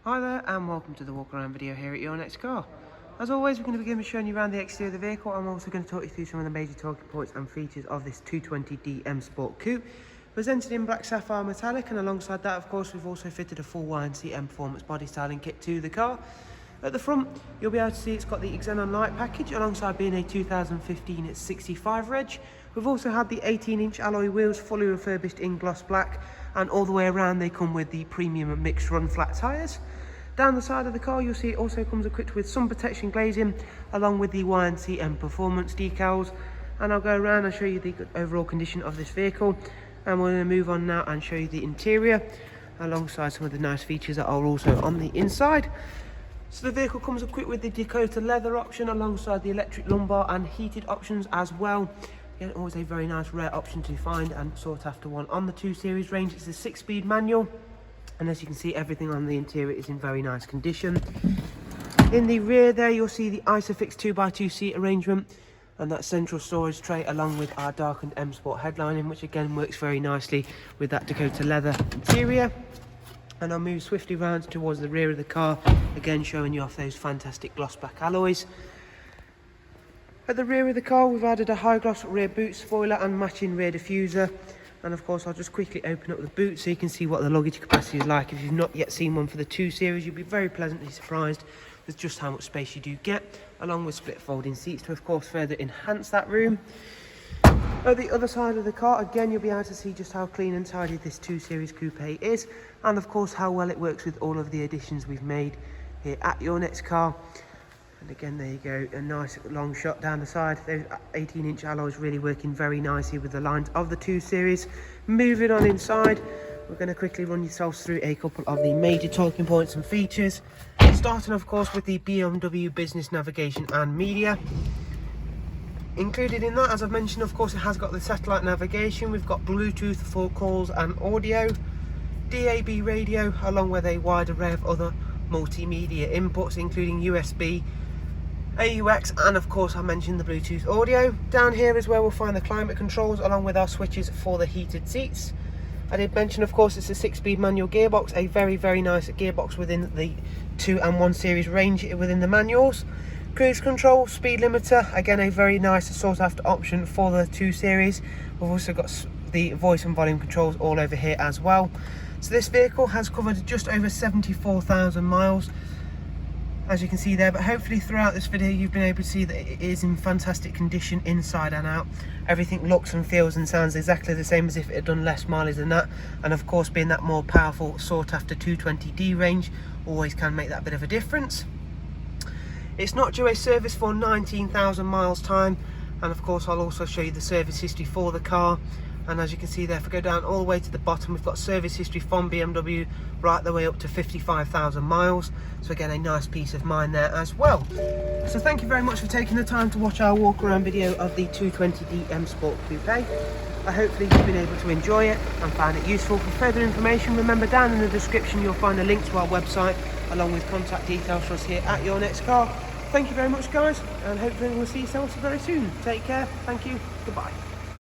Hi there and welcome to the walk around video here at Your Next Car. As always, we're going to begin with showing you around the exterior of the vehicle. I'm also going to talk you through some of the major talking points and features of this 220D M Sport Coupe. Presented in black sapphire metallic, and alongside that of course we've also fitted a full YNC Mperformance body styling kit to the car. At the front you'll be able to see it's got the Xenon light package alongside being a 2015 65 reg. We've also had the 18-inch alloy wheels fully refurbished in gloss black, and all the way around they come with the premium mixed run flat tyres. Down the side of the car you'll see it also comes equipped with sun protection glazing along with the YNC Mperformance decals, and I'll go around and show you the overall condition of this vehicle, and we're going to move on now and show you the interior alongside some of the nice features that are also on the inside. So the vehicle comes equipped with the Dakota leather option alongside the electric lumbar and heated options as well. Again, always a very nice rare option to find and sought after one on the 2 Series range. It's a 6-speed manual, and as you can see everything on the interior is in very nice condition. In the rear there you'll see the Isofix 2x2 seat arrangement and that central storage tray along with our darkened M Sport headlining, which again works very nicely with that Dakota leather interior. And I'll move swiftly round towards the rear of the car, again showing you off those fantastic gloss black alloys. At the rear of the car we've added a high gloss rear boot spoiler and matching rear diffuser. And of course I'll just quickly open up the boot so you can see what the luggage capacity is like. If you've not yet seen one for the 2 Series, you'll be very pleasantly surprised with just how much space you do get, along with split folding seats to of course further enhance that room. At the other side of the car, again you'll be able to see just how clean and tidy this 2 Series Coupe is, and of course how well it works with all of the additions we've made here at Your Next Car. And again, there you go, a nice long shot down the side. Those 18-inch alloys really working very nicely with the lines of the 2 Series. Moving on inside, we're going to quickly run yourselves through a couple of the major talking points and features. Starting of course with the BMW business navigation and media. Included in that, as I've mentioned, of course it has got the satellite navigation. We've got Bluetooth for calls and audio, DAB radio, along with a wide array of other multimedia inputs including USB, AUX, and of course I mentioned the Bluetooth audio. Down here is where we'll find the climate controls along with our switches for the heated seats. I did mention of course it's a 6-speed manual gearbox, a very nice gearbox within the 2 and 1 Series range within the manuals. Cruise control, speed limiter, again a very nice sought after option for the 2 Series. We've also got the voice and volume controls all over here as well. So this vehicle has covered just over 74,000 miles, as you can see there, but hopefully throughout this video you've been able to see that it is in fantastic condition inside and out. Everything looks and feels and sounds exactly the same as if it had done less mileage than that, and of course being that more powerful sought after 220D range always can make that bit of a difference. It's not due a service for 19,000 miles time, and of course I'll also show you the service history for the car. And as you can see there, if we go down all the way to the bottom, we've got service history from BMW right the way up to 55,000 miles. So again, a nice peace of mind there as well. So thank you very much for taking the time to watch our walk around video of the 220D M Sport Coupe. Hopefully you've been able to enjoy it and find it useful. For further information, remember down in the description you'll find a link to our website along with contact details for us here at Your Next Car. Thank you very much guys, and hopefully we'll see yourselves very soon. Take care, thank you, goodbye.